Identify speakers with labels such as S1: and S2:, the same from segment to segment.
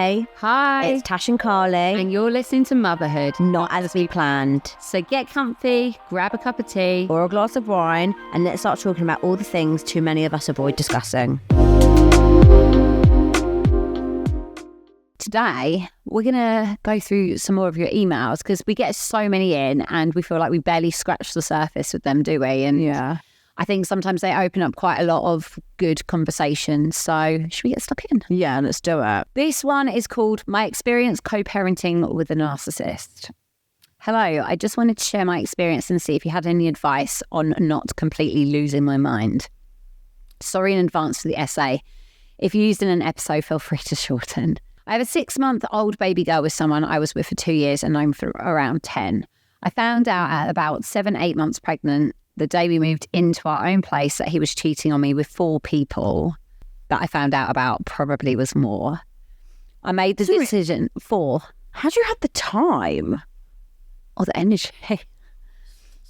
S1: Hey.
S2: Hi.
S1: It's Tash and Carly.
S2: And you're listening to Motherhood.
S1: Not as we planned.
S2: So get comfy, grab a cup of tea.
S1: Or a glass of wine, and let's start talking about all the things too many of us avoid discussing.
S2: Today, we're going to go through some more of your emails because we get so many in and we feel like we barely scratch the surface with them, do we? And
S1: yeah,
S2: I think sometimes they open up quite a lot of good conversations. So should we get stuck in?
S1: Yeah, let's do it.
S2: This one is called My Experience Co-Parenting with a Narcissist. Hello, I just wanted to share my experience and see if you had any advice on not completely losing my mind. Sorry in advance for the essay. If used in an episode, feel free to shorten. I have a 6-month-old baby girl with someone I was with for 2 years and known for around 10. I found out at about 7-8 months pregnant, the day we moved into our own place, that he was cheating on me with 4 people that I found out about, probably was more. I made the decision. 4.
S1: How do you have the time?
S2: Or the energy?
S1: It's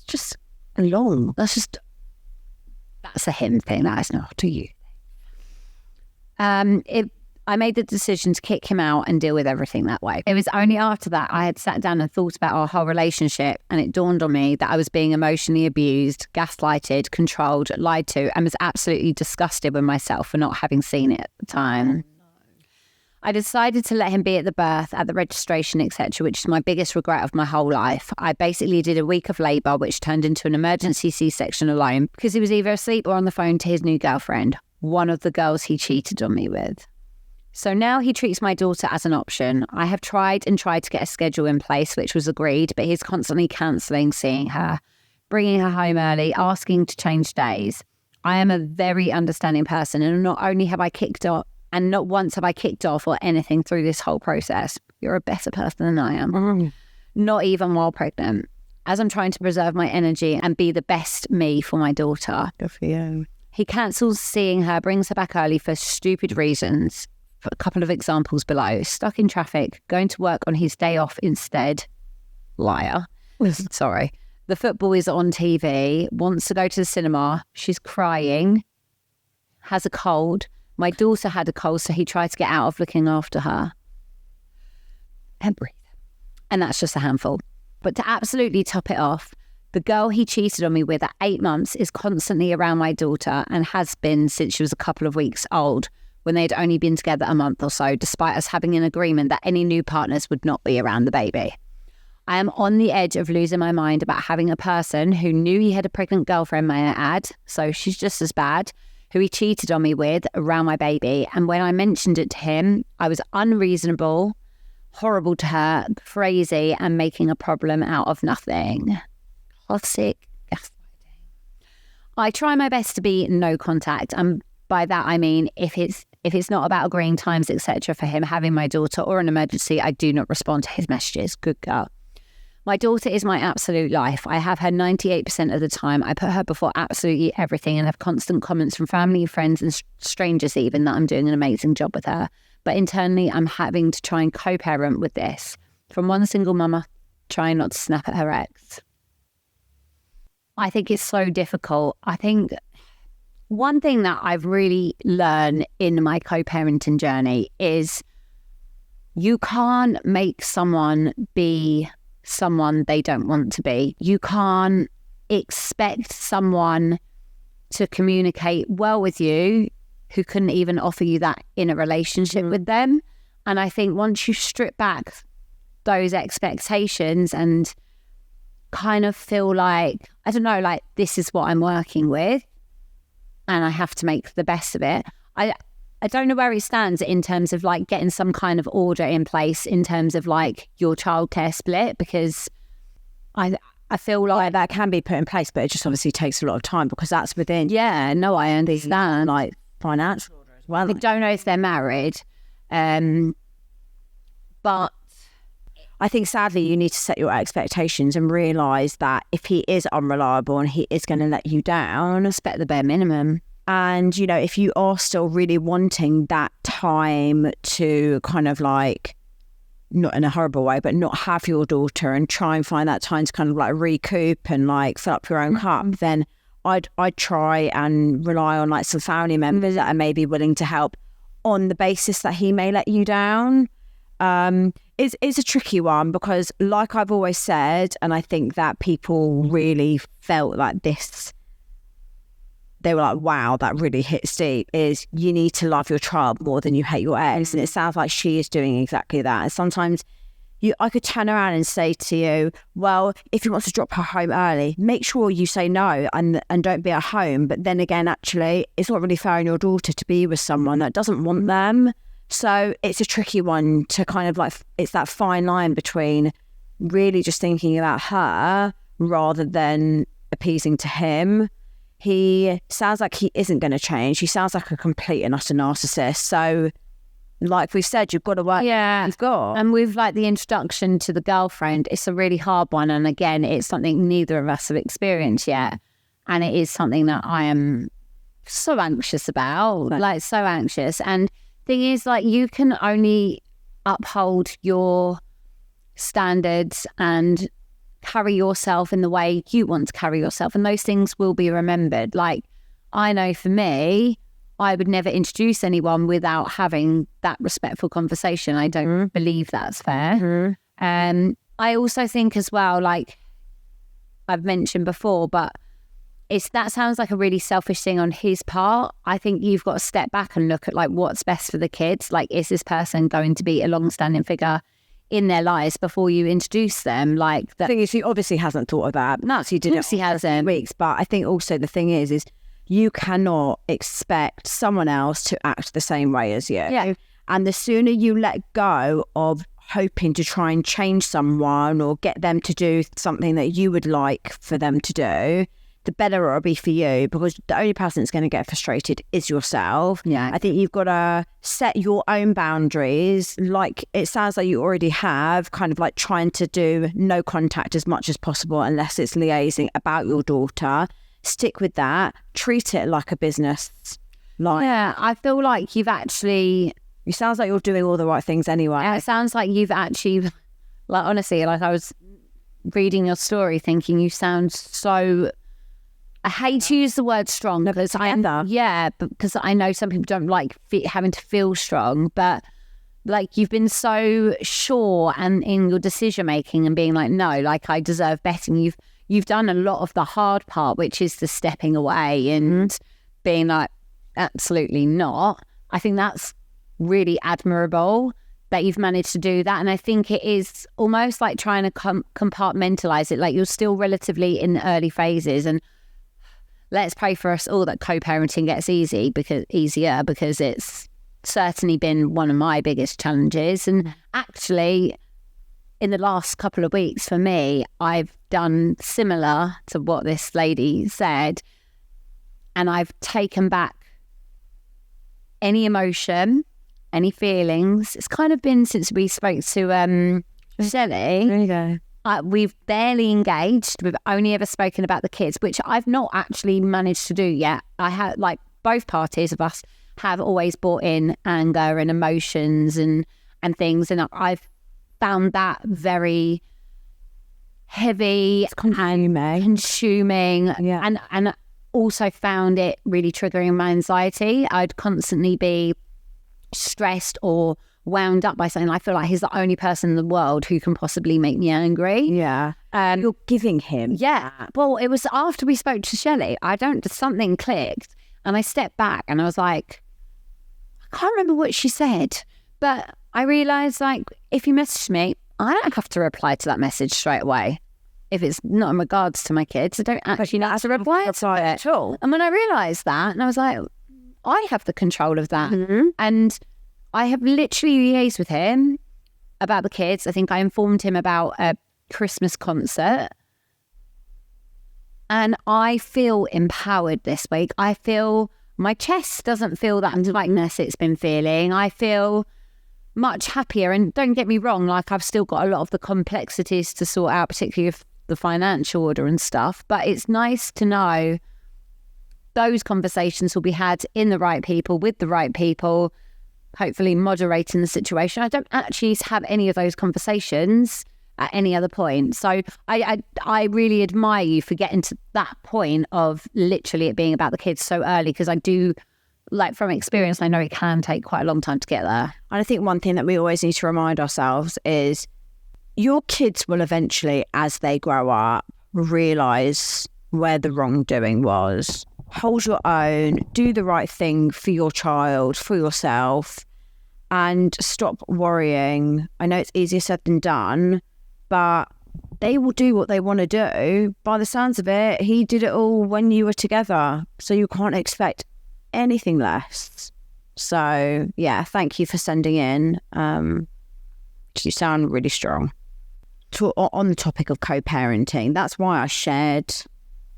S1: just long.
S2: That's a him thing. That is not a you. I made the decision to kick him out and deal with everything that way. It was only after that I had sat down and thought about our whole relationship, and it dawned on me that I was being emotionally abused, gaslighted, controlled, lied to, and was absolutely disgusted with myself for not having seen it at the time. I decided to let him be at the birth, at the registration, etc., which is my biggest regret of my whole life. I basically did a week of labour, which turned into an emergency C-section alone because he was either asleep or on the phone to his new girlfriend, one of the girls he cheated on me with. So now he treats my daughter as an option. I have tried to get a schedule in place, which was agreed, but he's constantly cancelling seeing her, bringing her home early, asking to change days. I am a very understanding person, and not only have I kicked off, and not once have I kicked off or anything through this whole process. You're a better person than I am. Not even while pregnant, as I'm trying to preserve my energy and be the best me for my daughter.
S1: Good for you.
S2: He cancels seeing her, brings her back early for stupid reasons. For a couple of examples below: stuck in traffic, going to work on his day off instead. Liar. Sorry. The football is on TV, wants to go to the cinema. She's crying, has a cold. My daughter had a cold, so he tried to get out of looking after her. And breathe. And that's just a handful. But to absolutely top it off, the girl he cheated on me with at 8 months is constantly around my daughter and has been since she was a couple of weeks old, when they'd only been together a month or so, despite us having an agreement that any new partners would not be around the baby. I am on the edge of losing my mind about having a person who knew he had a pregnant girlfriend, may I add, so she's just as bad, who he cheated on me with around my baby. And when I mentioned it to him, I was unreasonable, horrible to her, crazy, and making a problem out of nothing. Classic gaslighting. I try my best to be no contact, and by that I mean if it's not about agreeing times, etc., for him having my daughter or an emergency, I do not respond to his messages. Good girl. My daughter is my absolute life. I have her 98% of the time. I put her before absolutely everything and have constant comments from family, friends and strangers even that I'm doing an amazing job with her. But internally, I'm having to try and co-parent with this. From one single mama trying not to snap at her ex. I think it's so difficult. I think one thing that I've really learned in my co-parenting journey is you can't make someone be someone they don't want to be. You can't expect someone to communicate well with you who couldn't even offer you that in a relationship with them. And I think once you strip back those expectations and kind of feel like, I don't know, like this is what I'm working with, and I have to make the best of it. I don't know where it stands in terms of like getting some kind of order in place in terms of like your childcare split, because I feel like
S1: that can be put in place, but it just obviously takes a lot of time because that's within.
S2: Yeah, no, I understand.
S1: Like financial order as well.
S2: I don't know if they're married, but
S1: I think sadly you need to set your expectations and realise that if he is unreliable and he is going to let you down,
S2: expect the bare minimum.
S1: And, you know, if you are still really wanting that time to kind of like, not in a horrible way, but not have your daughter and try and find that time to kind of like recoup and like fill up your own cup, then I'd try and rely on like some family members that are maybe willing to help on the basis that he may let you down. It's a tricky one because, like I've always said, and I think that people really felt like this, they were like, wow, that really hits deep, is you need to love your child more than you hate your ex. And it sounds like she is doing exactly that. And sometimes I could turn around and say to you, well, if you want to drop her home early, make sure you say no and don't be at home. But then again, actually, it's not really fair on your daughter to be with someone that doesn't want them. So it's a tricky one to kind of like, it's that fine line between really just thinking about her rather than appeasing to him. He sounds like he isn't going to change. He sounds like a complete and utter narcissist. So like we said, you've got to work.
S2: Yeah.
S1: You've got.
S2: And with like the introduction to the girlfriend, it's a really hard one. And again, it's something neither of us have experienced yet. And it is something that I am so anxious about, like so anxious. And thing is, like, you can only uphold your standards and carry yourself in the way you want to carry yourself. And those things will be remembered. Like, I know for me, I would never introduce anyone without having that respectful conversation. I don't believe that's fair. I also think as well, like I've mentioned before, but that sounds like a really selfish thing on his part. I think you've got to step back and look at like what's best for the kids. Like, is this person going to be a long-standing figure in their lives before you introduce them? Like,
S1: the thing is, he obviously hasn't thought of that. No, he did it.
S2: He hasn't.
S1: Weeks, but I think also the thing is you cannot expect someone else to act the same way as you.
S2: Yeah.
S1: And the sooner you let go of hoping to try and change someone or get them to do something that you would like for them to do, the better it'll be for you, because the only person that's going to get frustrated is yourself.
S2: Yeah.
S1: I think you've got to set your own boundaries. Like, it sounds like you already have, kind of like trying to do no contact as much as possible unless it's liaising about your daughter. Stick with that. Treat it like a business. Like,
S2: yeah, I feel like you've actually...
S1: It sounds like you're doing all the right things anyway.
S2: It sounds like you've actually... Like, honestly, like I was reading your story thinking you sound so... I hate to use the word strong because because I know some people don't like having to feel strong, but like you've been so sure and in your decision making and being like, no, like I deserve better. And you've done a lot of the hard part, which is the stepping away and being like, absolutely not. I think that's really admirable that you've managed to do that. And I think it is almost like trying to compartmentalize it. Like, you're still relatively in the early phases, and let's pray for us all that co-parenting gets easier because it's certainly been one of my biggest challenges. And actually, in the last couple of weeks for me, I've done similar to what this lady said, and I've taken back any emotion, any feelings. It's kind of been since we spoke to Shelley.
S1: There you go.
S2: We've barely engaged. We've only ever spoken about the kids, which I've not actually managed to do yet. I have, like, both parties of us have always brought in anger and emotions and things, and I've found that very heavy and consuming, and also found it really triggering my anxiety. I'd constantly be stressed or wound up by something. I feel like he's the only person in the world who can possibly make me angry.
S1: Yeah. You're giving him.
S2: Yeah. Well, it was after we spoke to Shelley, something clicked, and I stepped back and I was like, I can't remember what she said, but I realised, like, if you message me, I don't have to reply to that message straight away. If it's not in regards to my kids, I don't actually have to reply to it at all. And when I realised that, and I was like, I have the control of that. And I have literally liaised with him about the kids. I think I informed him about a Christmas concert. And I feel empowered this week. I feel my chest doesn't feel that tightness it's been feeling. I feel much happier. And don't get me wrong, like, I've still got a lot of the complexities to sort out, particularly of the financial order and stuff. But it's nice to know those conversations will be had in the right people, with the right people, hopefully moderating the situation. I don't actually have any of those conversations at any other point. So I really admire you for getting to that point of literally it being about the kids so early, because I do like from experience, I know it can take quite a long time to get there.
S1: And I think one thing that we always need to remind ourselves is your kids will eventually, as they grow up, realise where the wrongdoing was. Hold your own, do the right thing for your child, for yourself, and stop worrying. I know it's easier said than done, but they will do what they want to do. By the sounds of it, he did it all when you were together, so you can't expect anything less. So yeah, thank you for sending in. You sound really strong. On the topic of co-parenting, that's why I shared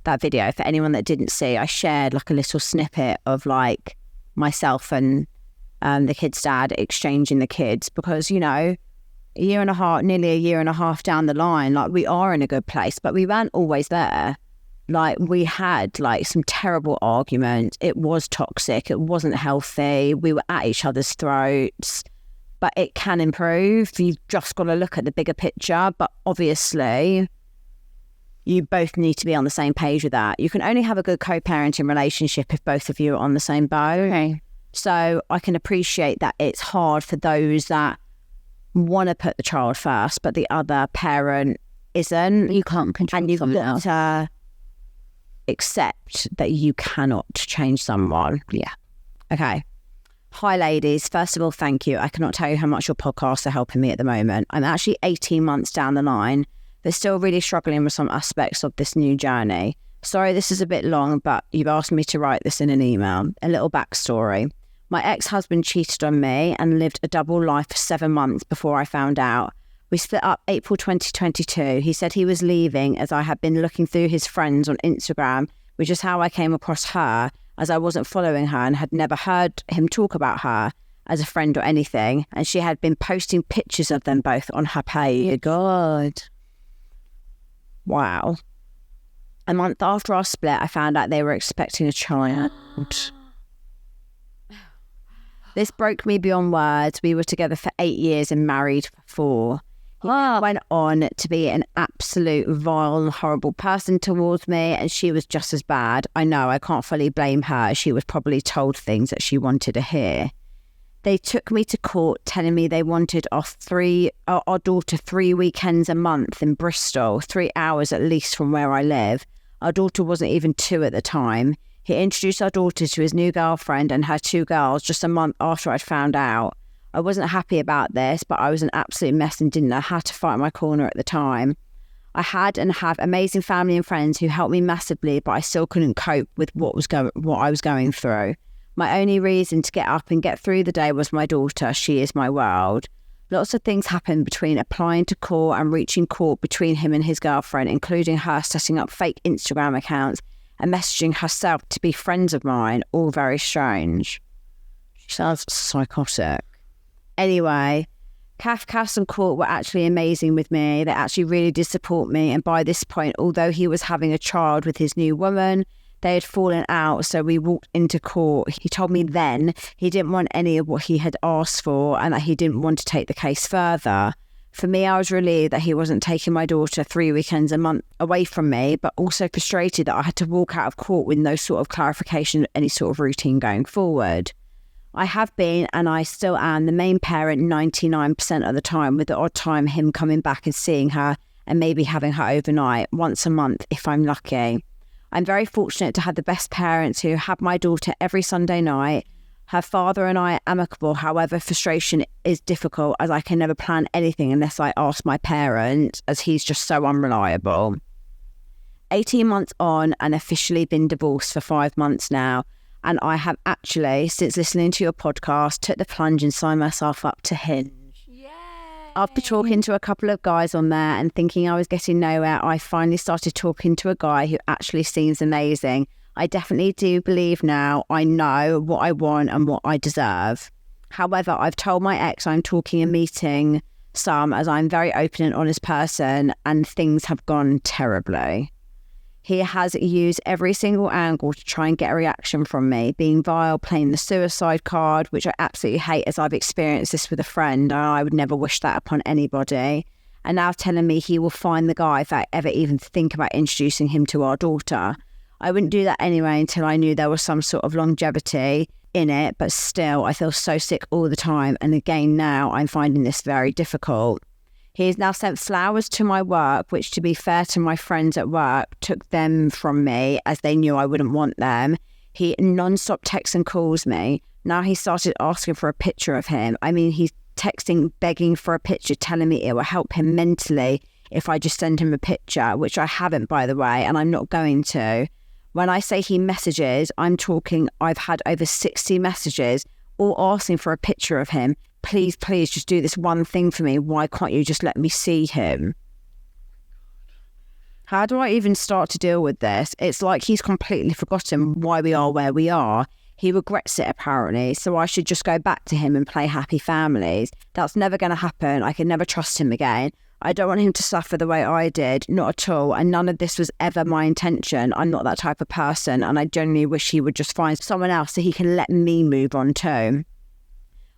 S1: that video. For anyone that didn't see, I shared like a little snippet of like myself and the kid's dad exchanging the kids, because, you know, nearly a year and a half down the line, like we are in a good place, but we weren't always there. Like we had like some terrible arguments. It was toxic. It wasn't healthy. We were at each other's throats, but it can improve. You've just got to look at the bigger picture. But obviously, you both need to be on the same page with that. You can only have a good co-parenting relationship if both of you are on the same boat.
S2: Okay.
S1: So I can appreciate that it's hard for those that want to put the child first, but the other parent isn't.
S2: You can't control
S1: and you've
S2: someone
S1: got
S2: else.
S1: to accept that you cannot change someone.
S2: Yeah.
S1: Okay. Hi, ladies. First of all, thank you. I cannot tell you how much your podcasts are helping me at the moment. I'm actually 18 months down the line, but still really struggling with some aspects of this new journey. Sorry, this is a bit long, but you've asked me to write this in an email. A little backstory. My ex-husband cheated on me and lived a double life for 7 months before I found out. We split up April 2022. He said he was leaving as I had been looking through his friends on Instagram, which is how I came across her, as I wasn't following her and had never heard him talk about her as a friend or anything. And she had been posting pictures of them both on her page.
S2: God.
S1: Wow. A month after our split, I found out they were expecting a child. This broke me beyond words. We were together for 8 years and married for 4. He went on to be an absolute vile and horrible person towards me, and she was just as bad. I know, I can't fully blame her. She was probably told things that she wanted to hear. They took me to court telling me they wanted our daughter 3 weekends a month in Bristol, 3 hours at least from where I live. Our daughter wasn't even 2 at the time. He introduced our daughter to his new girlfriend and her 2 girls just a month after I'd found out. I wasn't happy about this, but I was an absolute mess and didn't know how to fight my corner at the time. I had and have amazing family and friends who helped me massively, but I still couldn't cope with what I was going through. My only reason to get up and get through the day was my daughter. She is my world. Lots of things happened between applying to court and reaching court between him and his girlfriend, including her setting up fake Instagram accounts and messaging herself to be friends of mine, all very strange. She sounds psychotic. Anyway, Kafkas and court were actually amazing with me. They actually really did support me. And by this point, although he was having a child with his new woman, they had fallen out. So we walked into court. He told me then he didn't want any of what he had asked for and that he didn't want to take the case further. For me, I was relieved that he wasn't taking my daughter 3 weekends a month away from me, but also frustrated that I had to walk out of court with no sort of clarification, any sort of routine going forward. I have been, and I still am, the main parent 99% of the time, with the odd time him coming back and seeing her and maybe having her overnight once a month if I'm lucky. I'm very fortunate to have the best parents who have my daughter every Sunday night. Her father and I are amicable. However, frustration is difficult as I can never plan anything unless I ask my parents, as he's just so unreliable. 18 months on and officially been divorced for 5 months now. And I have actually, since listening to your podcast, took the plunge and signed myself up to Hinge. Yay. After talking to a couple of guys on there and thinking I was getting nowhere, I finally started talking to a guy who actually seems amazing. I definitely do believe now I know what I want and what I deserve. However, I've told my ex I'm talking and meeting some, as I'm a very open and honest person, and things have gone terribly. He has used every single angle to try and get a reaction from me, being vile, playing the suicide card, which I absolutely hate as I've experienced this with a friend and I would never wish that upon anybody. And now telling me he will find the guy if I ever even think about introducing him to our daughter. I wouldn't do that anyway until I knew there was some sort of longevity. in it, but still I feel so sick all the time. And again, now I'm finding this very difficult. He has now sent flowers to my work, which, to be fair to my friends at work, took them from me as they knew I wouldn't want them. He non-stop texts and calls me. Now he started asking for a picture of him. I mean, he's texting, begging for a picture, telling me it will help him mentally if I just send him a picture, which I haven't, by the way, and I'm not going to. When I say he messages, I'm talking, I've had over 60 messages all asking for a picture of him. Please, please, just do this one thing for me. Why can't you just let me see him? How do I even start to deal with this? It's like he's completely forgotten why we are where we are. He regrets it, apparently, so I should just go back to him and play happy families. That's never going to happen. I can never trust him again. I don't want him to suffer the way I did, not at all, and none of this was ever my intention. I'm not that type of person, and I genuinely wish he would just find someone else so he can let me move on too.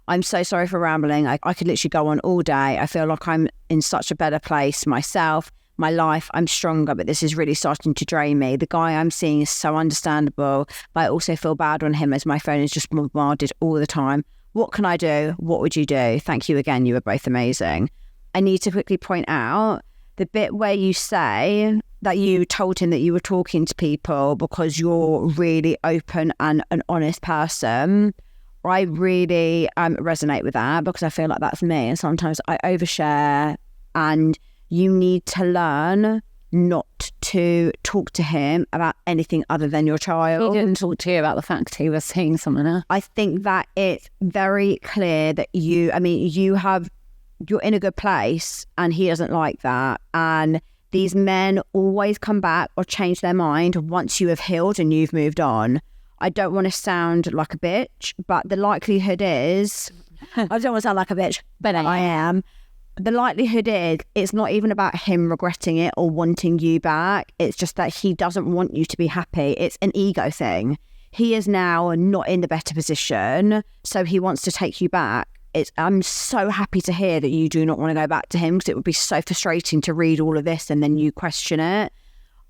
S1: I'm so sorry for rambling. I could literally go on all day. I feel like I'm in such a better place myself, my life. I'm stronger, but this is really starting to drain me. The guy I'm seeing is so understandable, but I also feel bad on him as my phone is just bombarded all the time. What can I do? What would you do? Thank you again. You were both amazing. I need to quickly point out the bit where you say that you told him that you were talking to people because you're really open and an honest person. I really resonate with that because I feel like that's me. And sometimes I overshare, and you need to learn not to talk to him about anything other than your child.
S2: He didn't talk to you about the fact he was seeing someone else.
S1: I think that it's very clear that you're in a good place and he doesn't like that. And these men always come back or change their mind once you have healed and you've moved on. I don't want to sound like a bitch, but the likelihood is, I don't want to sound like a bitch, but I am. The likelihood is it's not even about him regretting it or wanting you back. It's just that he doesn't want you to be happy. It's an ego thing. He is now not in the better position, so he wants to take you back. I'm so happy to hear that you do not want to go back to him, because it would be so frustrating to read all of this and then you question it.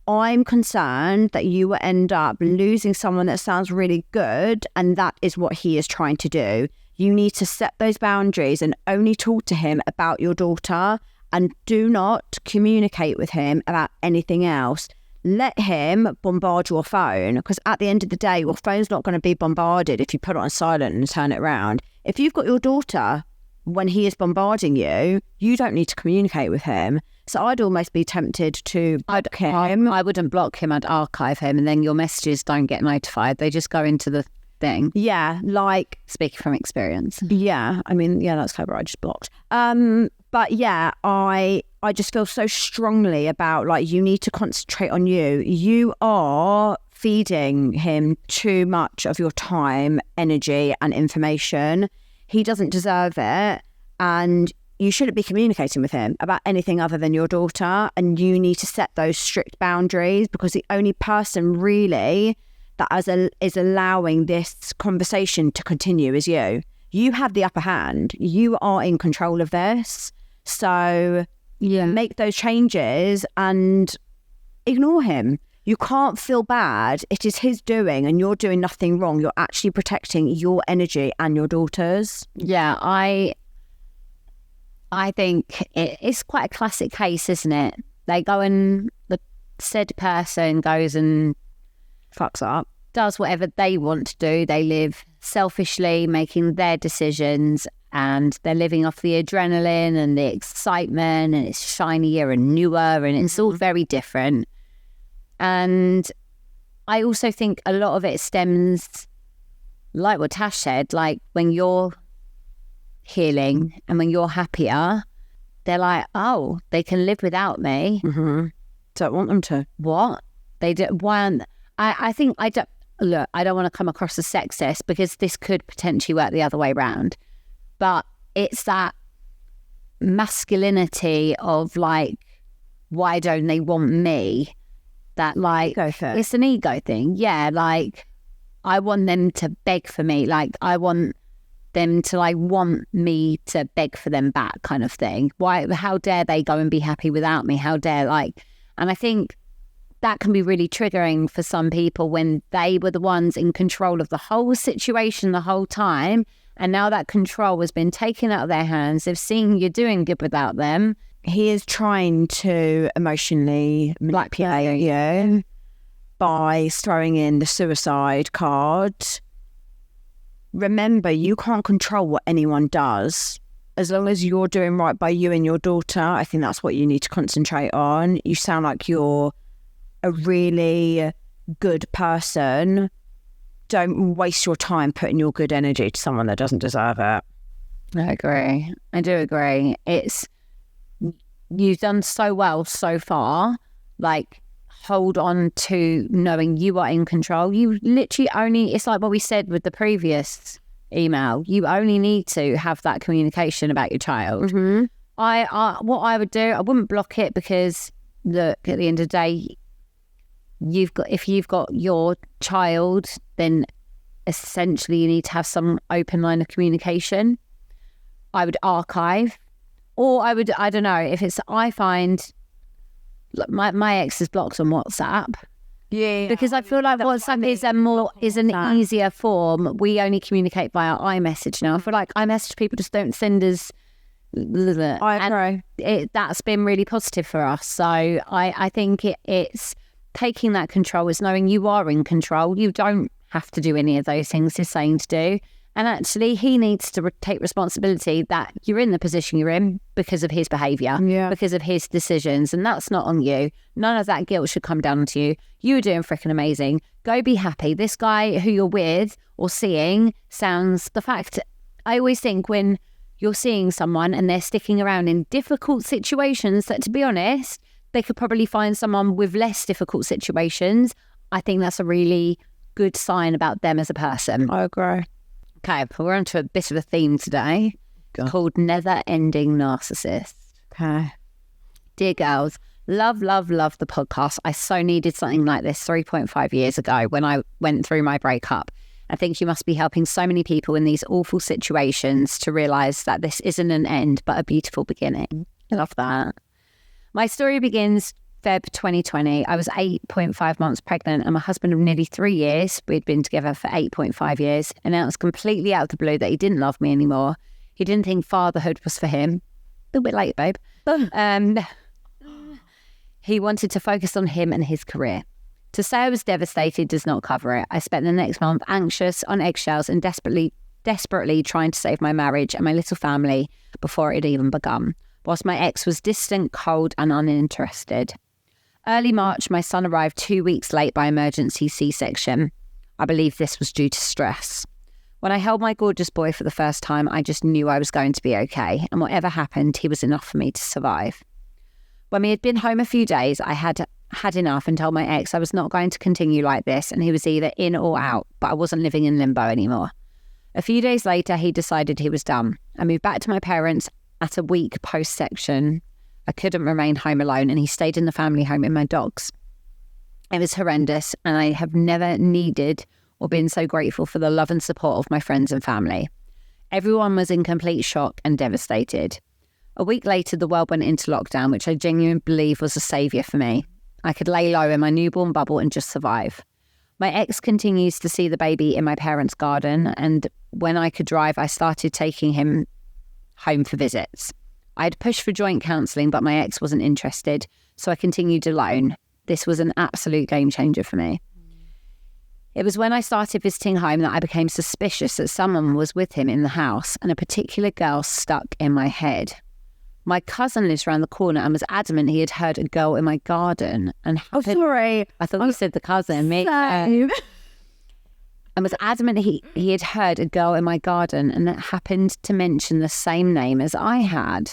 S1: I'm concerned that you will end up losing someone that sounds really good, and that is what he is trying to do. You need to set those boundaries and only talk to him about your daughter, and do not communicate with him about anything else. Let him bombard your phone, because at the end of the day, your phone's not going to be bombarded if you put it on silent and turn it around. If you've got your daughter, when he is bombarding you, you don't need to communicate with him. So I'd almost be tempted to block him.
S2: I wouldn't block him, I'd archive him, and then your messages don't get notified. They just go into the thing.
S1: Yeah, like...
S2: Speaking from experience.
S1: Yeah, I mean, yeah, that's clever. I just blocked. But yeah, I just feel so strongly about, like, you need to concentrate on you. You are feeding him too much of your time, energy and information. He doesn't deserve it, and you shouldn't be communicating with him about anything other than your daughter, and you need to set those strict boundaries, because the only person really that is allowing this conversation to continue is you. You have the upper hand. You are in control of this. So yeah, make those changes and ignore him. You can't feel bad. It is his doing and you're doing nothing wrong. You're actually protecting your energy and your daughter's.
S2: Yeah, I think it's quite a classic case, isn't it? They go and the said person goes and
S1: fucks up,
S2: does whatever they want to do. They live selfishly, making their decisions, and they're living off the adrenaline and the excitement, and it's shinier and newer, and it's all very different. And I also think a lot of it stems, like what Tash said, like when you're healing and when you're happier, they're like, oh, they can live without me.
S1: Mm-hmm. Don't want them to.
S2: What? They do. Why? I think I don't. Look, I don't want to come across as sexist, because this could potentially work the other way around. But it's that masculinity of like, why don't they want me? That like, it's an ego thing. Yeah, like I want them to beg for me. Like I want them to like want me to beg for them back, kind of thing. Why? How dare they go and be happy without me? How dare like? And I think that can be really triggering for some people when they were the ones in control of the whole situation the whole time. And now that control has been taken out of their hands. They've seen you're doing good without them.
S1: He is trying to emotionally manipulate you by throwing in the suicide card. Remember, you can't control what anyone does. As long as you're doing right by you and your daughter, I think that's what you need to concentrate on. You sound like you're a really good person. Don't waste your time putting your good energy to someone that doesn't deserve it.
S2: I agree. I do agree. You've done so well so far. Like, hold on to knowing you are in control. You literally only, it's like what we said with the previous email, you only need to have that communication about your child.
S1: Mm-hmm.
S2: What I would do, I wouldn't block it, because look, at the end of the day, if you've got your child, then essentially you need to have some open line of communication. I would archive, or I don't know, if it's, I find my ex is blocked on WhatsApp.
S1: Yeah,
S2: because I feel like WhatsApp is an easier form. We only communicate via iMessage now. I feel like iMessage people just don't send us.
S1: I agree.
S2: That's been really positive for us. So I think it's taking that control, is knowing you are in control. You don't have to do any of those things he's saying to do. And actually, he needs to take responsibility that you're in the position you're in because of his behaviour, because of his decisions. And that's not on you. None of that guilt should come down to you. You were doing freaking amazing. Go be happy. This guy who you're with or seeing sounds, the fact, I always think when you're seeing someone and they're sticking around in difficult situations, that, to be honest, they could probably find someone with less difficult situations. I think that's a really good sign about them as a person.
S1: I agree.
S2: Okay, we're on to a bit of a theme today called Never Ending Narcissist.
S1: Okay.
S2: Dear girls, love the podcast. I so needed something like this 3.5 years ago when I went through my breakup. I think you must be helping so many people in these awful situations to realise that this isn't an end, but a beautiful beginning. I love that. My story begins Feb 2020. I was 8.5 months pregnant and my husband of nearly 3 years. We'd been together for 8.5 years, announced completely out of the blue that he didn't love me anymore. He didn't think fatherhood was for him. A little bit late, babe. He wanted to focus on him and his career. To say I was devastated does not cover it. I spent the next month anxious, on eggshells, and desperately trying to save my marriage and my little family before it had even begun, whilst my ex was distant, cold, and uninterested. Early March, my son arrived 2 weeks late by emergency C-section. I believe this was due to stress. When I held my gorgeous boy for the first time, I just knew I was going to be okay, and whatever happened, he was enough for me to survive. When we had been home a few days, I had enough and told my ex I was not going to continue like this, and he was either in or out, but I wasn't living in limbo anymore. A few days later, he decided he was done. I moved back to my parents at a week post-section. I couldn't remain home alone, and he stayed in the family home with my dogs. It was horrendous, and I have never needed or been so grateful for the love and support of my friends and family. Everyone was in complete shock and devastated. A week later, the world went into lockdown, which I genuinely believe was a saviour for me. I could lay low in my newborn bubble and just survive. My ex continues to see the baby in my parents' garden, and when I could drive, I started taking him home for visits. I had pushed for joint counselling, but my ex wasn't interested, so I continued alone. This was an absolute game changer for me. It was when I started visiting home that I became suspicious that someone was with him in the house, and a particular girl stuck in my head. My cousin lives around the corner and was adamant he had heard a girl in my garden. And
S1: sorry.
S2: I thought you said the cousin.
S1: Same.
S2: And was adamant he had heard a girl in my garden, and that happened to mention the same name as I had.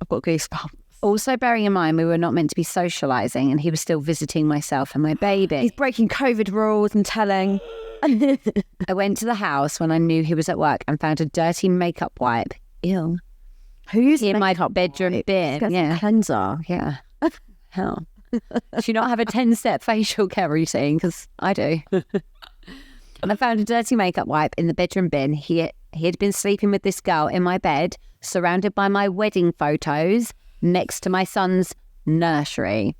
S1: I've got goosebumps.
S2: Also, bearing in mind we were not meant to be socialising, and he was still visiting myself and my baby.
S1: He's breaking COVID rules and telling.
S2: I went to the house when I knew he was at work and found a dirty makeup wipe. Ew.
S1: Who's
S2: in my bedroom bin? Yeah.
S1: Cleanser.
S2: Yeah. Hell. Do you not have a 10-step facial care routine? Because I do. And I found a dirty makeup wipe in the bedroom bin. He had been sleeping with this girl in my bed, surrounded by my wedding photos, next to my son's nursery.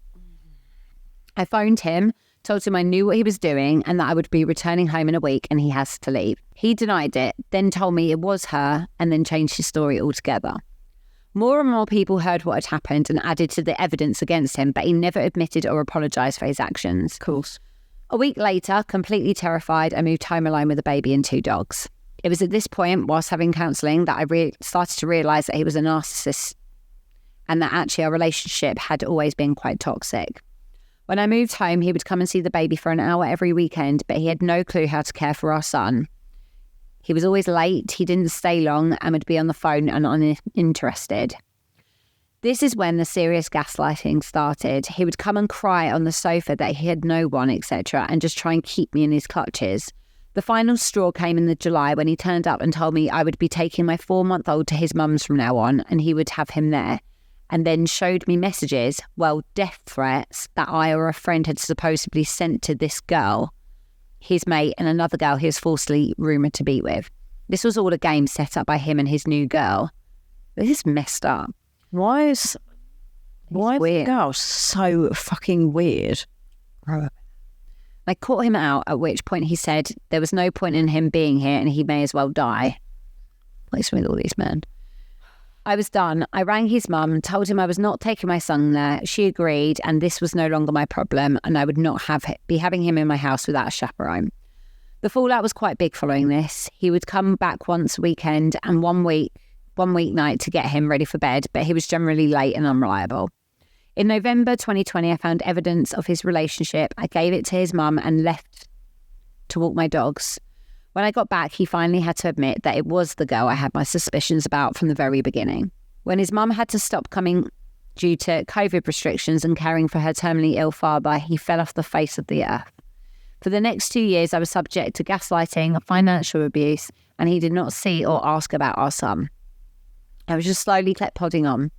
S2: I phoned him, told him I knew what he was doing and that I would be returning home in a week and he has to leave. He denied it, then told me it was her and then changed his story altogether. More and more people heard what had happened and added to the evidence against him, but he never admitted or apologised for his actions.
S1: Of course.
S2: A week later, completely terrified, I moved home alone with a baby and 2 dogs. It was at this point, whilst having counselling, that I started to realise that he was a narcissist and that actually our relationship had always been quite toxic. When I moved home, he would come and see the baby for an hour every weekend, but he had no clue how to care for our son. He was always late, he didn't stay long, and would be on the phone and uninterested. This is when the serious gaslighting started. He would come and cry on the sofa that he had no one, etc., and just try and keep me in his clutches. The final straw came in July when he turned up and told me I would be taking my 4-month-old to his mum's from now on, and he would have him there. And then showed me messages, death threats that I or a friend had supposedly sent to this girl, his mate, and another girl he was falsely rumoured to be with. This was all a game set up by him and his new girl. This is messed up.
S1: Why is the girl so fucking weird?
S2: I caught him out, at which point he said there was no point in him being here and he may as well die. What's with all these men? I was done. I rang his mum, told him I was not taking my son there. She agreed, and this was no longer my problem, and I would not be having him in my house without a chaperone. The fallout was quite big following this. He would come back once a weekend and one weeknight to get him ready for bed, but he was generally late and unreliable. In November 2020, I found evidence of his relationship. I gave it to his mum and left to walk my dogs. When I got back, he finally had to admit that it was the girl I had my suspicions about from the very beginning. When his mum had to stop coming due to COVID restrictions and caring for her terminally ill father, he fell off the face of the earth. For the next 2 years, I was subject to gaslighting, financial abuse, and he did not see or ask about our son. I was just slowly kept plodding on.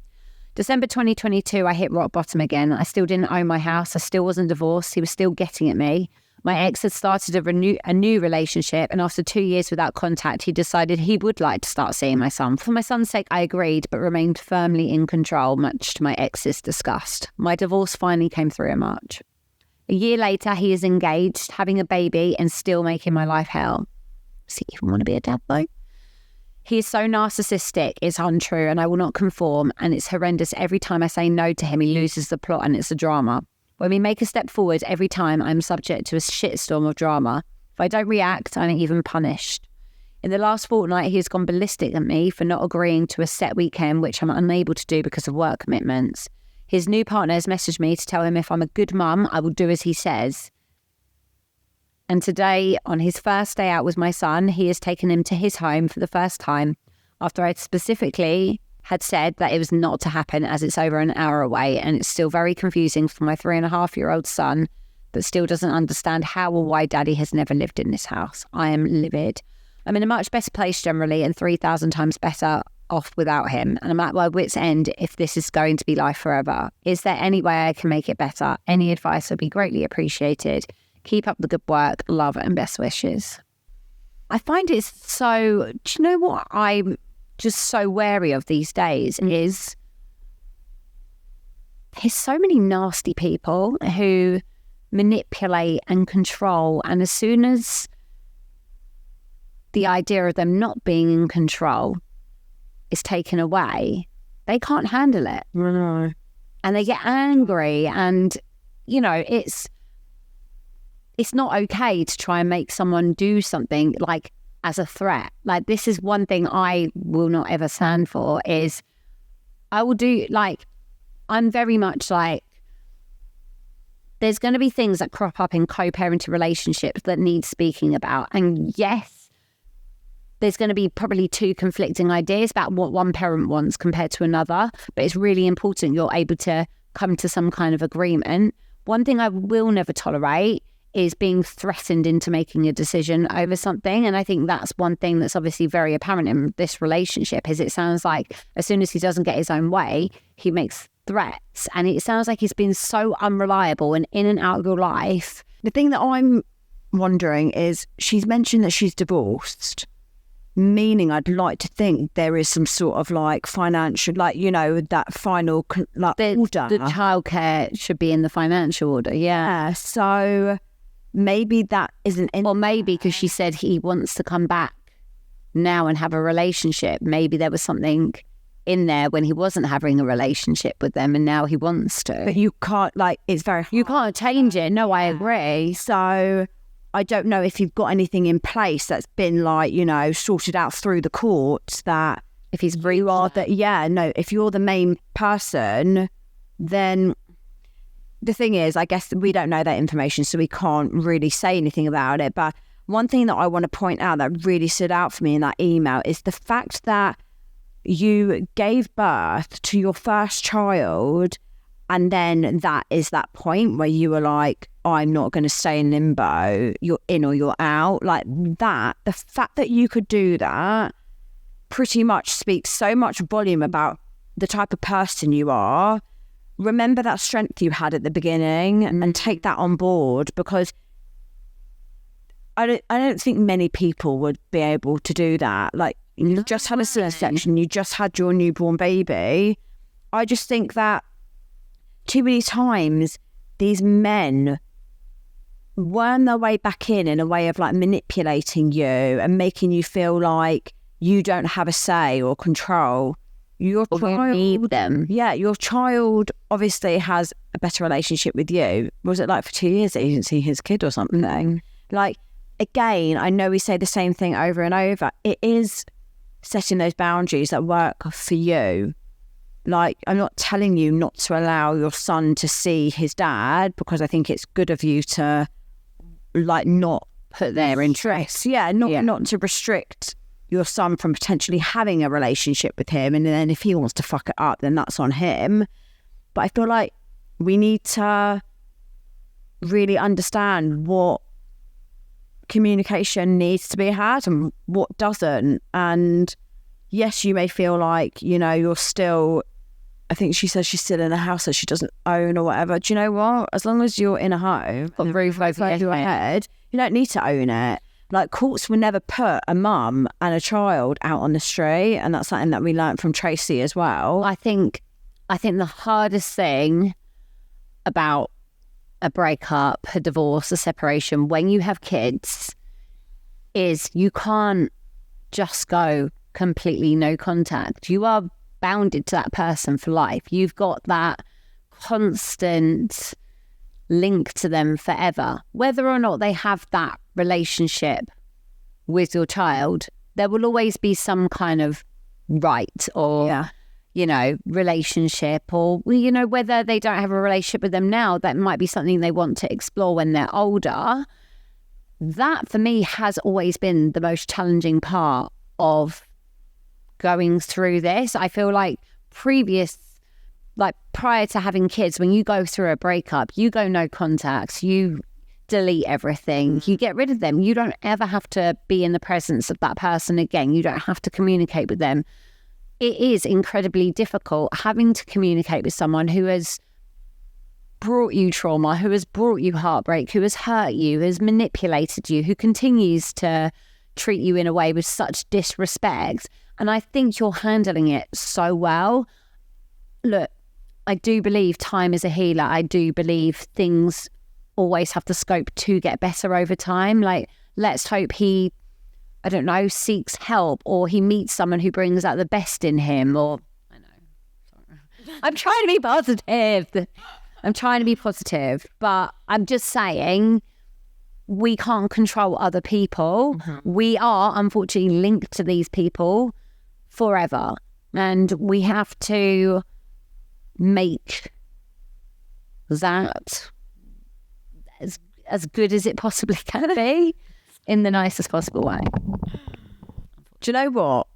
S2: December 2022, I hit rock bottom again. I still didn't own my house. I still wasn't divorced. He was still getting at me. My ex had started a new relationship, and after 2 years without contact, he decided he would like to start seeing my son. For my son's sake, I agreed, but remained firmly in control, much to my ex's disgust. My divorce finally came through in March. A year later, he is engaged, having a baby, and still making my life hell. Does he even want to be a dad, though? He is so narcissistic, it's untrue, and I will not conform, and it's horrendous. Every time I say no to him, he loses the plot, and it's a drama. When we make a step forward, every time I'm subject to a shitstorm of drama. If I don't react, I'm even punished. In the last fortnight, he has gone ballistic at me for not agreeing to a set weekend, which I'm unable to do because of work commitments. His new partner has messaged me to tell him if I'm a good mum, I will do as he says. And today, on his first day out with my son, he has taken him to his home for the first time after I specifically had said that it was not to happen as it's over an hour away, and it's still very confusing for my 3.5-year-old son that still doesn't understand how or why daddy has never lived in this house. I am livid. I'm in a much better place generally and 3,000 times better off without him, and I'm at my wit's end if this is going to be life forever. Is there any way I can make it better? Any advice would be greatly appreciated. Keep up the good work. Love and best wishes. I find it so... Do you know what I'm just so wary of these days is there's so many nasty people who manipulate and control, and as soon as the idea of them not being in control is taken away, they can't handle it.
S1: No.
S2: And they get angry, and it's not okay to try and make someone do something like as a threat. Like, this is one thing I will not ever stand for, is I will do, like, I'm very much like, there's going to be things that crop up in co-parenting relationships that need speaking about. And yes, there's going to be probably two conflicting ideas about what one parent wants compared to another, but it's really important you're able to come to some kind of agreement. One thing I will never tolerate is being threatened into making a decision over something. And I think that's one thing that's obviously very apparent in this relationship, is it sounds like as soon as he doesn't get his own way, he makes threats. And it sounds like he's been so unreliable and in and out of your life.
S1: The thing that I'm wondering is, she's mentioned that she's divorced. meaning I'd like to think there is some sort of like financial, like, you know, that final like order.
S2: The childcare should be in the financial order, yeah.
S1: So maybe that isn't in.
S2: Or maybe because she said he wants to come back now and have a relationship. Maybe there was something in there when he wasn't having a relationship with them and now he wants to.
S1: But you can't, like, it's very hard.
S2: You can't change it. No, I agree.
S1: So I don't know if you've got anything in place that's been, like, you know, sorted out through the courts that
S2: if he's
S1: you are that, if you're the main person, then the thing is, I guess we don't know that information, so we can't really say anything about it. But one thing that I want to point out that really stood out for me in that email is the fact that you gave birth to your first child, and then that is that point where you were like, I'm not going to stay in limbo, you're in or you're out. Like that, the fact that you could do that pretty much speaks so much volume about the type of person you are. Remember that strength you had at the beginning and take that on board, because I don't think many people would be able to do that. Like, you just had a C-section, you just had your newborn baby. I just think that too many times these men worm their way back in a way of like manipulating you and making you feel like you don't have a say or control. Your child,
S2: need them.
S1: Yeah, your child obviously has a better relationship with you. Was it like for 2 years that he didn't see his kid or something? Like, again, I know we say the same thing over and over. It is setting those boundaries that work for you. Like, I'm not telling you not to allow your son to see his dad, because I think it's good of you to, like, not
S2: Put their interests.
S1: Not to restrict your son from potentially having a relationship with him. And then if he wants to fuck it up, then that's on him. But I feel like we need to really understand what communication needs to be had and what doesn't. And yes, you may feel like, you know, you're still, I think she says she's still in a house that she doesn't own or whatever. Do you know what? As long as you're in a home,
S2: Got a roof over
S1: your head, you don't need to own it. Like, courts would never put a mum and a child out on the street, and that's something that we learnt from Tracy as well.
S2: I think the hardest thing about a breakup, a divorce, a separation, when you have kids, is you can't just go completely no contact. You are bounded to that person for life. You've got that constant link to them forever. Whether or not they have that relationship with your child, there will always be some kind of right or you know, relationship, or, you know, whether they don't have a relationship with them now, that might be something they want to explore when they're older. That for me has always been the most challenging part of going through this. I feel like prior to having kids, when you go through a breakup, you go no contacts, you delete everything, you get rid of them. You don't ever have to be in the presence of that person again. You don't have to communicate with them. It is incredibly difficult having to communicate with someone who has brought you trauma, who has brought you heartbreak, who has hurt you, who has manipulated you, who continues to treat you in a way with such disrespect. And I think you're handling it so well. Look, I do believe time is a healer. I do believe things always have the scope to get better over time. Like, let's hope he, I don't know, seeks help, or he meets someone who brings out the best in him, or I know. Sorry. I'm trying to be positive. But I'm just saying, we can't control other people. We are unfortunately linked to these people forever, and we have to make that as good as it possibly can be, in the nicest possible way.
S1: Do you know what?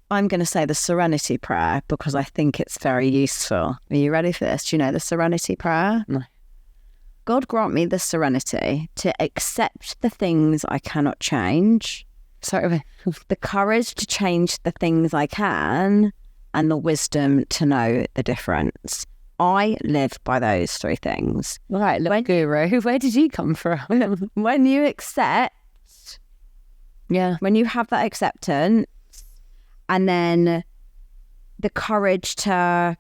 S1: I'm going to say the Serenity Prayer, because I think it's very useful. Are you ready for this? Do you know the Serenity Prayer?
S2: No.
S1: God grant me the serenity to accept the things I cannot change, the courage to change the things I can, and the wisdom to know the difference. I live by those three things.
S2: Right, little guru. Where did you come from?
S1: When you accept
S2: Yeah.
S1: When you have that acceptance and then the courage to,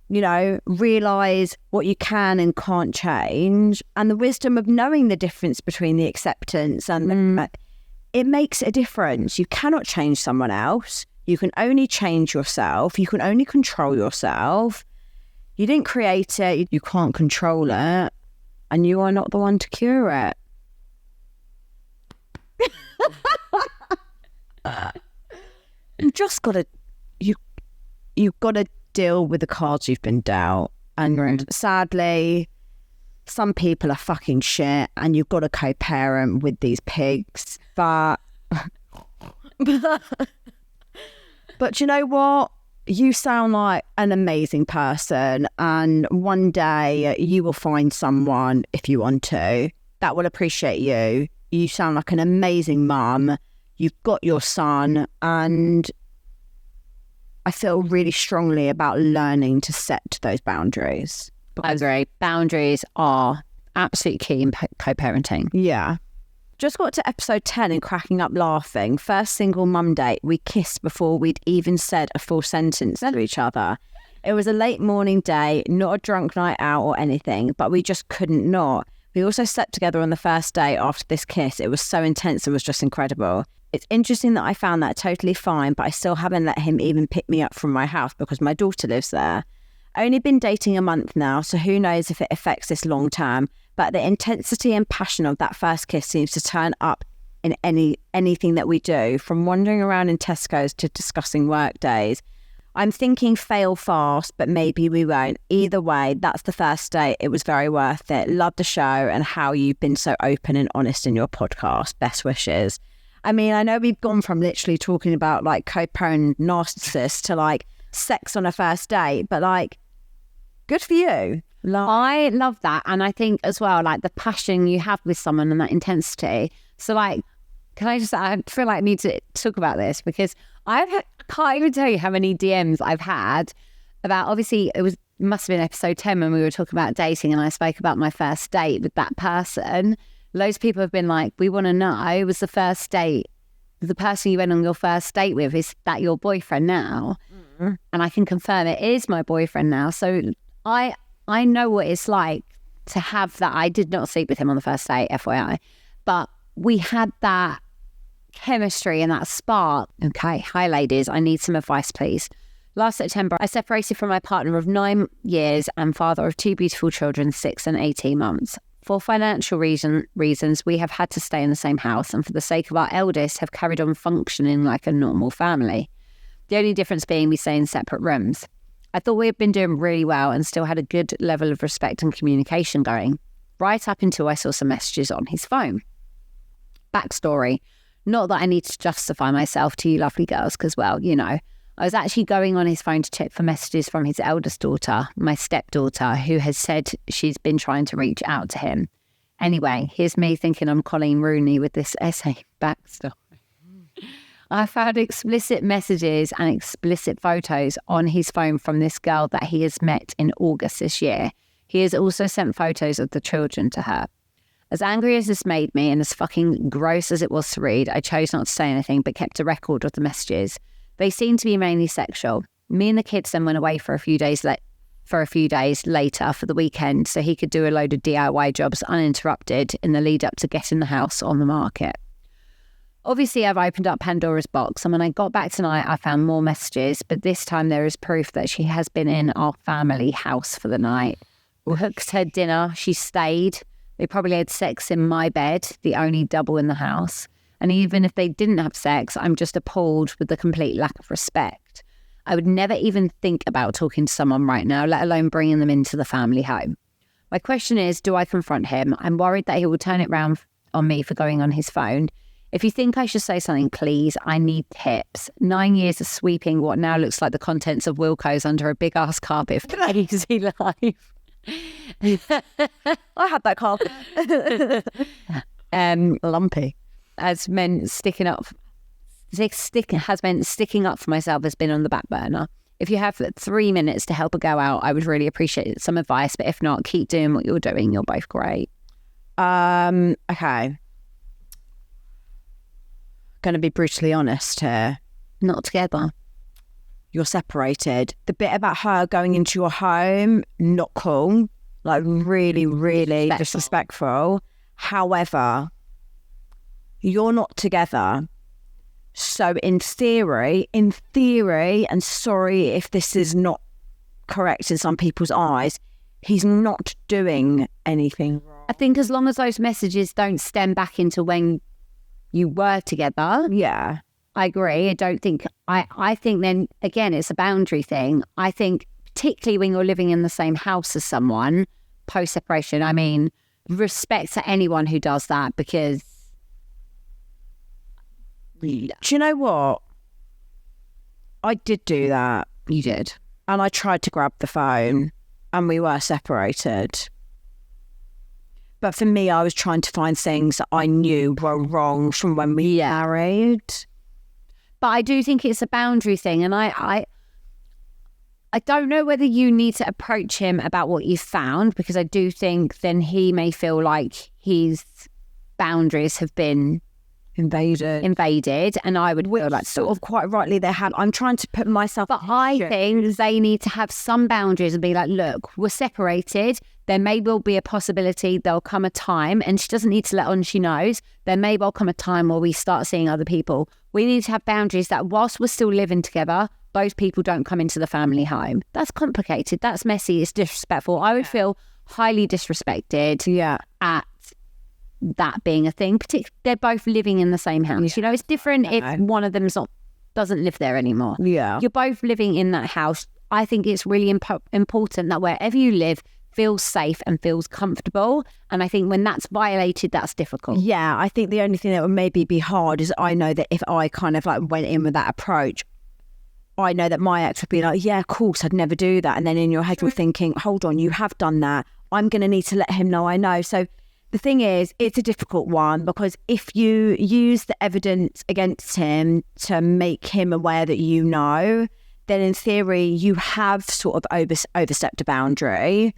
S1: you know, realise what you can and can't change, and the wisdom of knowing the difference between the acceptance and it makes a difference. You cannot change someone else. You can only change yourself. You can only control yourself. You didn't create it. You can't control it. And you are not the one to cure it. You just got to, you've got to deal with the cards you've been dealt. And sadly, some people are fucking shit and you've got to co-parent with these pigs. But you know what? You sound like an amazing person, and one day you will find someone, if you want to, that will appreciate you. You sound like an amazing mum. You've got your son, and I feel really strongly about learning to set those boundaries.
S2: I agree. Boundaries are absolutely key in co-parenting.
S1: Yeah. Just got to episode 10 and cracking up laughing. First single mum date, we kissed before we'd even said a full sentence to each other. It was a late morning day, not a drunk night out or anything, but we just couldn't not. We also slept together on the first day after this kiss. It was so intense, it was just incredible. It's interesting that I found that totally fine, but I still haven't let him even pick me up from my house because my daughter lives there. Only been dating a month now, so who knows if it affects this long term, but the intensity and passion of that first kiss seems to turn up in anything that we do, from wandering around in Tesco's to discussing work days. I'm thinking fail fast, but maybe we won't. Either way, that's the first date. It was very worth it. Love the show and how you've been so open and honest in your podcast. Best wishes. I mean, I know we've gone from literally talking about like co-parent narcissists to like sex on a first date, but like, good for you.
S2: I love that. And I think as well, like the passion you have with someone and that intensity. So like, I feel like I need to talk about this because I can't even tell you how many DMs I've had about, obviously must have been episode 10 when we were talking about dating and I spoke about my first date with that person. Loads of people have been like, we want to know, was the first date, the person you went on your first date with, is that your boyfriend now? Mm-hmm. And I can confirm it is my boyfriend now. So I know what it's like to have that. I did not sleep with him on the first date, FYI, but we had that chemistry and that spark. Okay, hi ladies, I need some advice, please. Last September, I separated from my partner of 9 years and father of 2 beautiful children, 6 and 18 months. For financial reasons, we have had to stay in the same house, and for the sake of our eldest, have carried on functioning like a normal family. The only difference being we stay in separate rooms. I thought we had been doing really well and still had a good level of respect and communication going, right up until I saw some messages on his phone. Backstory, not that I need to justify myself to you lovely girls, because, well, you know, I was actually going on his phone to check for messages from his eldest daughter, my stepdaughter, who has said she's been trying to reach out to him. Anyway, here's me thinking I'm Colleen Rooney with this essay backstory. I found explicit messages and explicit photos on his phone from this girl that he has met in August this year. He has also sent photos of the children to her. As angry as this made me and as fucking gross as it was to read, I chose not to say anything but kept a record of the messages. They seemed to be mainly sexual. Me and the kids then went away for a few days later for the weekend so he could do a load of DIY jobs uninterrupted in the lead up to getting the house on the market. Obviously, I've opened up Pandora's box, and when I got back tonight, I found more messages, but this time there is proof that she has been in our family house for the night. We cooked her dinner, she stayed. They probably had sex in my bed, the only double in the house. And even if they didn't have sex, I'm just appalled with the complete lack of respect. I would never even think about talking to someone right now, let alone bringing them into the family home. My question is, do I confront him? I'm worried that he will turn it round on me for going on his phone. If you think I should say something, please, I need tips. 9 years of sweeping what now looks like the contents of Wilco's under a big-ass carpet for an easy life.
S1: I had that carpet.
S2: Lumpy. Has meant sticking up for myself has been on the back burner. If you have 3 minutes to help a girl out, I would really appreciate some advice. But if not, keep doing what you're doing. You're both great.
S1: Okay. going to be brutally honest here.
S2: Not together.
S1: You're separated. The bit about her going into your home, not cool. Like really, really disrespectful. However, you're not together. So in theory, and sorry if this is not correct in some people's eyes, he's not doing anything wrong.
S2: I think as long as those messages don't stem back into when you were together.
S1: Yeah.
S2: I agree. I think then, again, it's a boundary thing. I think particularly when you're living in the same house as someone, post-separation, I mean, respect to anyone who does that because...
S1: Do you know what? I did do that.
S2: You did.
S1: And I tried to grab the phone and we were separated. But for me, I was trying to find things that I knew were wrong from when we married.
S2: But I do think it's a boundary thing. And I don't know whether you need to approach him about what you found, because I do think then he may feel like his boundaries have been invaded, and I would feel like
S1: sort of quite rightly they have. I'm trying to put myself...
S2: But I think they need to have some boundaries and be like, look, we're separated. There may well be a possibility there'll come a time, and she doesn't need to let on she knows, there may well come a time where we start seeing other people. We need to have boundaries that whilst we're still living together, those people don't come into the family home. That's complicated. That's messy. It's disrespectful. I would feel highly disrespected at that being a thing. Particularly, they're both living in the same house. You know, it's different if one of them doesn't live there anymore.
S1: Yeah.
S2: You're both living in that house. I think it's really important that wherever you live, feels safe and feels comfortable. And I think when that's violated, that's difficult.
S1: Yeah, I think the only thing that would maybe be hard is I know that if I kind of like went in with that approach, I know that my ex would be like, yeah, of course, I'd never do that. And then in your head, you're thinking, hold on, you have done that. I'm going to need to let him know I know. So the thing is, it's a difficult one, because if you use the evidence against him to make him aware that you know, then in theory, you have sort of overstepped a boundary.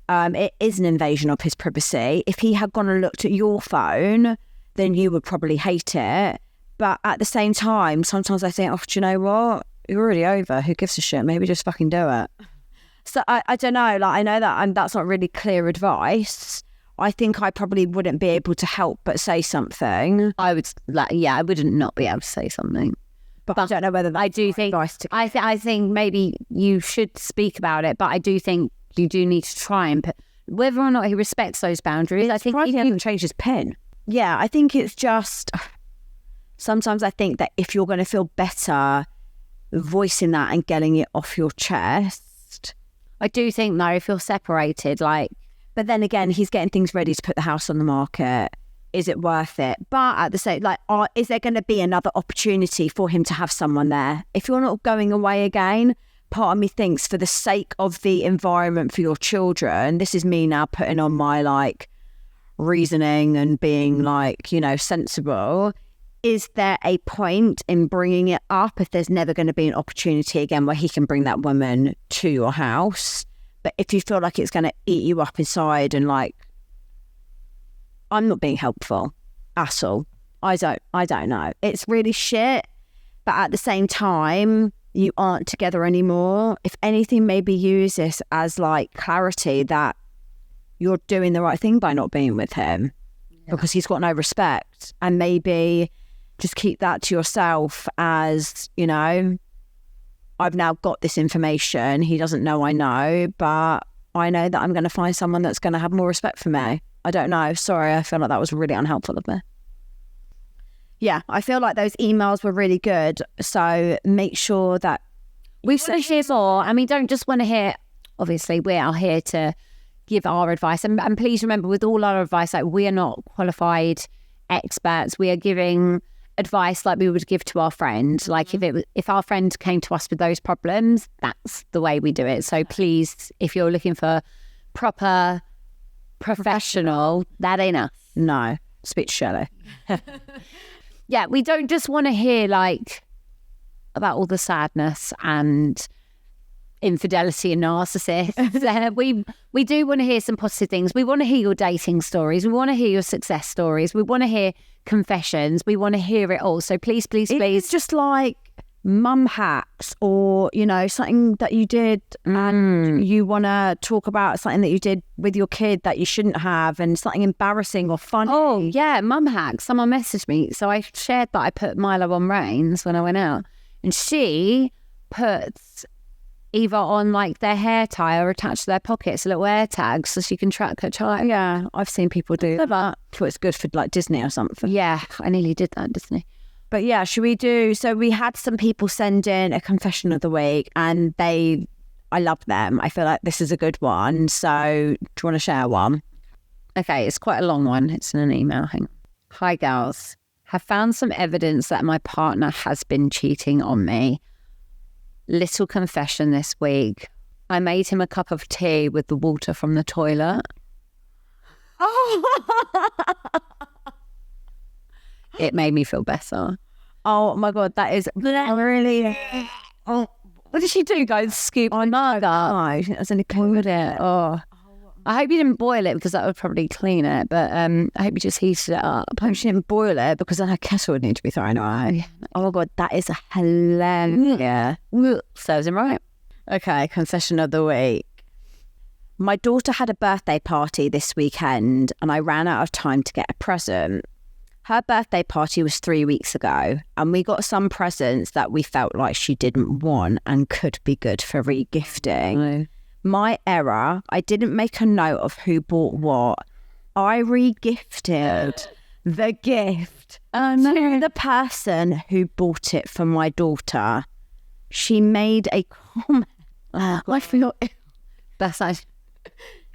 S1: It is an invasion of his privacy. If he had gone and looked at your phone, then you would probably hate it. But at the same time, sometimes I think, oh, do you know what? You're already over. Who gives a shit? Maybe just fucking do it. So I don't know. Like, I know that and that's not really clear advice. I think I probably wouldn't be able to help but say something.
S2: I would, I wouldn't not be able to say something.
S1: But I don't know whether
S2: I do think I think maybe you should speak about it. But I do think you do need to try and put, whether or not he respects those boundaries. I think
S1: he hasn't changed his pen. Yeah, I think it's just sometimes I think that if you're going to feel better voicing that and getting it off your chest.
S2: I do think though, if you're separated,
S1: but then again, he's getting things ready to put the house on the market. Is it worth it? But at the same, is there going to be another opportunity for him to have someone there? If you're not going away again, part of me thinks for the sake of the environment for your children, this is me now putting on my reasoning and being sensible. Is there a point in bringing it up if there's never going to be an opportunity again where he can bring that woman to your house? But if you feel like it's going to eat you up inside and I'm not being helpful at all. I don't know. It's really shit. But at the same time, you aren't together anymore. If anything, maybe use this as clarity that you're doing the right thing by not being with him because he's got no respect. And maybe just keep that to yourself as, I've now got this information. He doesn't know I know, but I know that I'm going to find someone that's going to have more respect for me. I don't know. Sorry, I feel like that was really unhelpful of me. Yeah, I feel like those emails were really good. So make sure that
S2: we want to hear more. And we don't just want to hear, obviously, we are here to give our advice. And please remember, with all our advice, we are not qualified experts. We are giving advice like we would give to our friend. If our friend came to us with those problems, that's the way we do it. So please, if you're looking for proper professional, that ain't us.
S1: No, speak to Shirley.
S2: Yeah, we don't just want to hear about all the sadness, and infidelity and narcissists. We do want to hear some positive things. We want to hear your dating stories. We want to hear your success stories. We want to hear confessions. We want to hear it all. So please, please, please.
S1: It's just like mum hacks, or, you know, something that you did and you want to talk about something that you did with your kid that you shouldn't have, and something embarrassing or funny.
S2: Oh, yeah, mum hacks. Someone messaged me. So I shared that I put Milo on reins when I went out. And she puts either on like their hair tie or attached to their pockets little air tags so she can track her child.
S1: Yeah, I've seen people do that. So it's good for like Disney or something.
S2: Yeah, I nearly did that, Disney.
S1: But yeah, should we do... So we had some people send in a confession of the week, and I love them. I feel like this is a good one. So do you want to share one?
S2: Okay, it's quite a long one. It's in an email. Hang on. Hi, girls. Have found some evidence that my partner has been cheating on me. Little confession this week. I made him a cup of tea with the water from the toilet. It made me feel better.
S1: Oh my God, that is really... Oh, what did she do, guys? Scoop my mug up? No, that's only covered it.
S2: Oh. I hope you didn't boil it, because that would probably clean it. But I hope you just heated it up.
S1: I hope she didn't boil it, because then her kettle would need to be thrown away. Oh my God, that is hilarious.
S2: Yeah. Serves him right.
S1: Okay, confession of the week. My daughter had a birthday party this weekend, and I ran out of time to get a present. Her birthday party was 3 weeks ago, and we got some presents that we felt like she didn't want and could be good for regifting.
S2: No.
S1: My error, I didn't make a note of who bought what. I regifted the gift to the person who bought it for my daughter. She made a comment. I feel
S2: That's nice.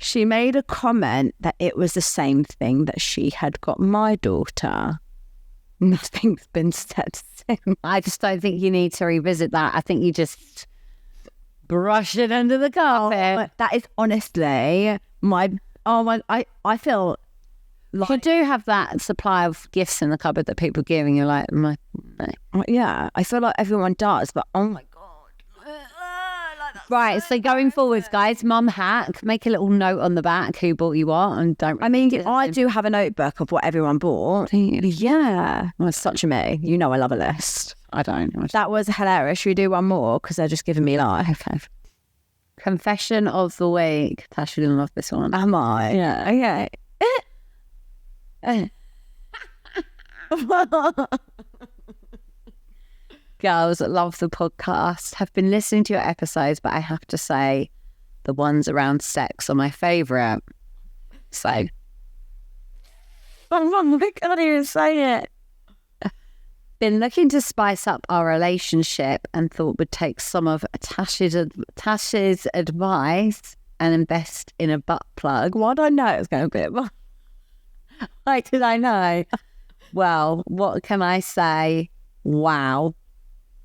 S1: She made a comment that it was the same thing that she had got my daughter. Nothing's been said since.
S2: I just don't think you need to revisit that. I think you just brush it under the carpet.
S1: That is honestly I feel like...
S2: You do have that supply of gifts in the cupboard that people give, and you're like, no.
S1: Yeah, I feel like everyone does, but oh my God.
S2: Right, so going forwards, guys, mum hack, make a little note on the back who bought you what, and don't...
S1: I mean, I do have a notebook of what everyone bought. Yeah. Well, it's such a me. You know I love a list.
S2: I don't.
S1: That was hilarious. Should we do one more? Because they're just giving me life.
S2: Okay. Confession of the week. Tash, you didn't love this one.
S1: Am I?
S2: Yeah. Okay. Girls that love the podcast have been listening to your episodes, but I have to say the ones around sex are my favourite. So
S1: I can't even say it.
S2: Been looking to spice up our relationship and thought would take some of Tash's advice and invest in a butt plug.
S1: Why did I know it was going to be a...
S2: Why did I know? Well, what can I say? Wow.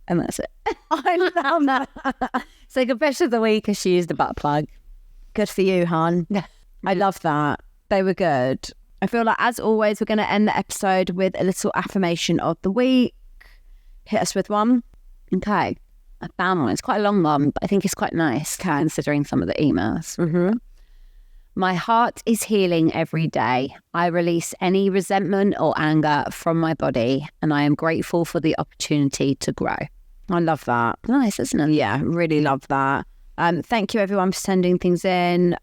S2: And that's it.
S1: I love that.
S2: So confession of the week is she used a butt plug.
S1: Good for you, hon. I love that. They were good. I feel like, as always, we're going to end the episode with a little affirmation of the week. Hit us with one.
S2: Okay. I found one. It's quite a long one, but I think it's quite nice considering some of the emails.
S1: Mm-hmm.
S2: My heart is healing every day. I release any resentment or anger from my body, and I am grateful for the opportunity to grow.
S1: I love that.
S2: Nice, isn't it?
S1: Yeah, really love that. Thank you everyone for sending things in.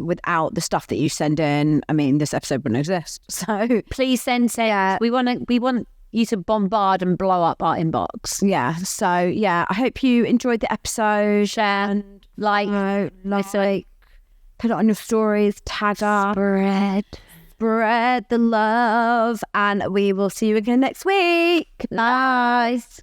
S1: Without the stuff that you send in, I mean, this episode wouldn't exist. So
S2: please send it. We want you to bombard and blow up our inbox.
S1: Yeah. So yeah, I hope you enjoyed the episode.
S2: Share and like.
S1: Put it on your stories. Tag us. Spread the love, and we will see you again next week.
S2: Nice.